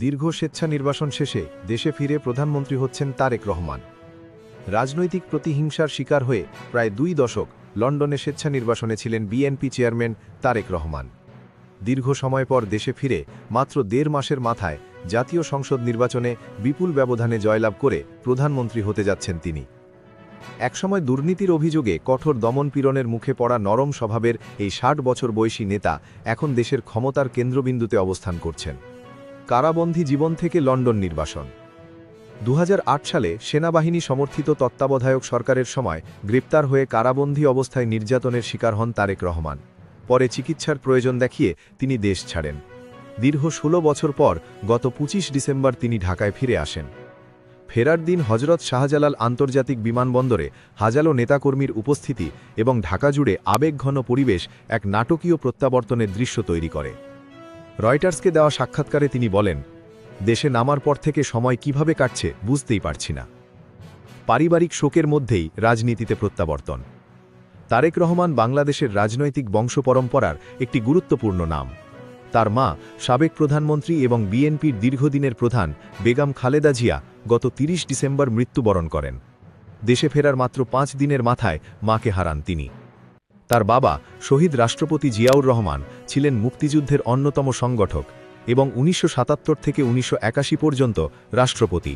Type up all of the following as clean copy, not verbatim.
দীর্ঘ স্বেচ্ছা নির্বাসন শেষে দেশে ফিরে প্রধানমন্ত্রী হচ্ছেন তারেক রহমান। রাজনৈতিক প্রতিহিংসার শিকার হয়ে প্রায় 2 দশক লন্ডনে স্বেচ্ছা নির্বাসনে ছিলেন বিএনপি চেয়ারম্যান তারেক রহমান। দীর্ঘ সময় পর দেশে ফিরে মাত্র 1.5 মাসের মাথায় জাতীয় সংসদ নির্বাচনে বিপুল ব্যবধানে জয়লাভ করে প্রধানমন্ত্রী হতে যাচ্ছেন তিনি। একসময় দুর্নীতির অভিযোগে কঠোর দমনপীড়নের মুখে পড়া নরম স্বভাবের এই 60 বছর বয়সী নেতা এখন দেশের ক্ষমতার কেন্দ্রবিন্দুতে অবস্থান করছেন। কারাবন্দী জীবন থেকে লন্ডন নির্বাসন। 2008 সালে সেনাবাহিনী সমর্থিত তত্ত্বাবধায়ক সরকারের সময় গ্রেপ্তার হয়ে কারাবন্দী অবস্থায় নির্যাতনের শিকার হন তারেক রহমান। পরে চিকিৎসার প্রয়োজন দেখিয়ে তিনি দেশ ছাড়েন। দীর্ঘ 16 বছর পর গত 25 ডিসেম্বর তিনি ঢাকায় ফিরে আসেন। ফেরার দিন হজরত শাহজালাল আন্তর্জাতিক বিমানবন্দরে হাজারো নেতাকর্মীর উপস্থিতি এবং ঢাকা জুড়ে আবেগঘন পরিবেশ এক নাটকীয় প্রত্যাবর্তনের দৃশ্য তৈরি করে। রয়টার্সকে দেওয়া সাক্ষাৎকারে তিনি বলেন, দেশে নামার পর থেকে সময় কিভাবে কাটছে বুঝতেই পারছি না। পারিবারিক শোকের মধ্যেই রাজনীতিতে প্রত্যাবর্তন। তারেক রহমান বাংলাদেশের রাজনৈতিক বংশপরম্পরার একটি গুরুত্বপূর্ণ নাম। তার মা সাবেক প্রধানমন্ত্রী এবং বিএনপির দীর্ঘদিনের প্রধান বেগম খালেদা জিয়া গত 30 ডিসেম্বর মৃত্যুবরণ করেন। দেশে ফেরার মাত্র 5 দিনের মাথায় মাকে হারান তিনি। তার বাবা শহীদ রাষ্ট্রপতি জিয়াউর রহমান ছিলেন মুক্তিযুদ্ধের অন্যতম সংগঠক এবং 1977 থেকে 1981 পর্যন্ত রাষ্ট্রপতি।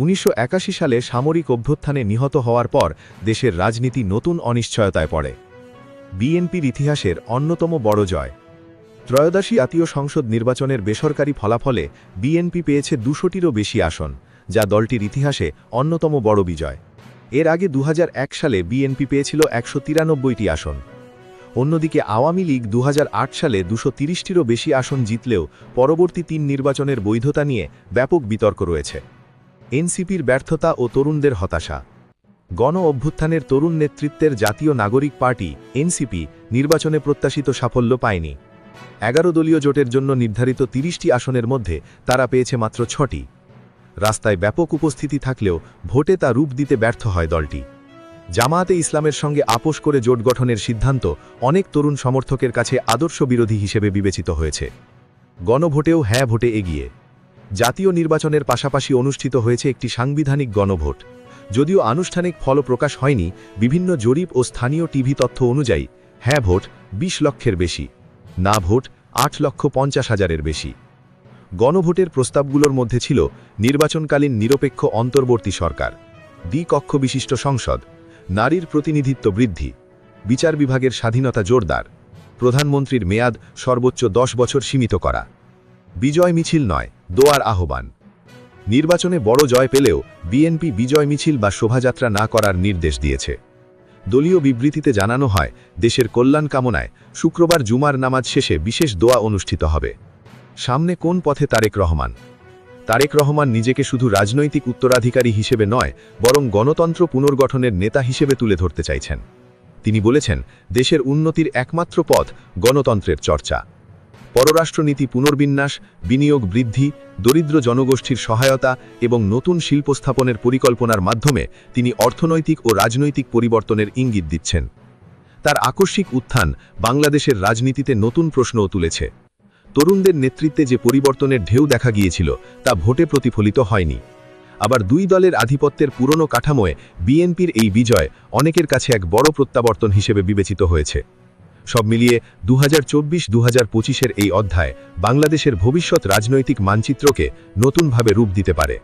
1981 সালে সামরিক অভ্যুত্থানে নিহত হওয়ার পর দেশের রাজনীতি নতুন অনিশ্চয়তায় পড়ে। বিএনপির ইতিহাসের অন্যতম বড় জয়। ত্রয়োদশী জাতীয় সংসদ নির্বাচনের বেসরকারি ফলাফলে বিএনপি পেয়েছে 200টিরও বেশি আসন, যা দলটির ইতিহাসে অন্যতম বড় বিজয়। এর আগে 2001 সালে বিএনপি পেয়েছিল 193টি আসন। অন্যদিকে আওয়ামী লীগ 2008 সালে 230টিরও বেশি আসন জিতলেও পরবর্তী 3 নির্বাচনের বৈধতা নিয়ে ব্যাপক বিতর্ক রয়েছে। এনসিপির ব্যর্থতা ও তরুণদের হতাশা। গণ অভ্যুত্থানের তরুণ নেতৃত্বের জাতীয় নাগরিক পার্টি এনসিপি নির্বাচনে প্রত্যাশিত সাফল্য পায়নি। 11 দলীয় জোটের জন্য নির্ধারিত 30টি আসনের মধ্যে তারা পেয়েছে মাত্র 6টি। রাস্তায় ব্যাপক উপস্থিতি থাকলেও ভোটে তা রূপ দিতে ব্যর্থ হয় দলটি। জামায়াতে ইসলামের সঙ্গে আপোষ করে জোট গঠনের সিদ্ধান্ত অনেক তরুণ সমর্থকের কাছে আদর্শ বিরোধী হিসেবে বিবেচিত হয়েছে। গণভোটেও হ্যাঁ ভোটে এগিয়ে। জাতীয় নির্বাচনের পাশাপাশি অনুষ্ঠিত হয়েছে একটি সাংবিধানিক গণভোট। যদিও আনুষ্ঠানিক ফল প্রকাশ হয়নি, বিভিন্ন জরিপ ও স্থানীয় টিভি তথ্য অনুযায়ী হ্যাঁ ভোট 20 লক্ষের বেশি, না ভোট 8,50,000-এর বেশি। গণভোটের প্রস্তাবগুলোর মধ্যে ছিল নির্বাচনকালীন নিরপেক্ষ অন্তর্বর্তী সরকার, দ্বিকক্ষ বিশিষ্ট সংসদ, নারীর প্রতিনিধিত্ব বৃদ্ধি, বিচার বিভাগের স্বাধীনতা জোরদার, প্রধানমন্ত্রীর মেয়াদ সর্বোচ্চ 10 বছর সীমিত করা। বিজয় মিছিল নয়, দোয়ার আহ্বান। নির্বাচনে বড় জয় পেলেও বিএনপি বিজয় মিছিল বা শোভাযাত্রা না করার নির্দেশ দিয়েছে। দলীয় বিবৃতিতে জানানো হয়, দেশের কল্যাণ কামনায় শুক্রবার জুমার নামাজ শেষে বিশেষ দোয়া অনুষ্ঠিত হবে। সামনে কোন পথে তারেক রহমান? তারেক রহমান নিজেকে শুধু রাজনৈতিক উত্তরাধিকারী হিসেবে নয়, বরং গণতন্ত্র পুনর্গঠনের নেতা হিসেবে তুলে ধরতে চাইছেন। তিনি বলেছেন, দেশের উন্নতির একমাত্র পথ গণতন্ত্রের চর্চা। পররাষ্ট্রনীতি পুনর্বিন্যাস, বিনিয়োগ বৃদ্ধি, দরিদ্র জনগোষ্ঠীর সহায়তা এবং নতুন শিল্প স্থাপনের পরিকল্পনার মাধ্যমে তিনি অর্থনৈতিক ও রাজনৈতিক পরিবর্তনের ইঙ্গিত দিচ্ছেন। তার আকস্মিক উত্থান বাংলাদেশের রাজনীতিতে নতুন প্রশ্নও তুলেছে। তরুণদের নেতৃত্বে যে পরিবর্তনের ঢেউ দেখা গিয়েছিল তা ভোটে প্রতিফলিত হয়নি। আবার 2 দলের আধিপত্যের পুরনো কাঠামোয় বিএনপির এই বিজয় অনেকের কাছে এক বড় প্রত্যাবর্তন হিসেবে বিবেচিত হয়েছে। সব মিলিয়ে 2024-2025-এর এই অধ্যায় বাংলাদেশের ভবিষ্যৎ রাজনৈতিক মানচিত্রকে নতুনভাবে রূপ দিতে পারে।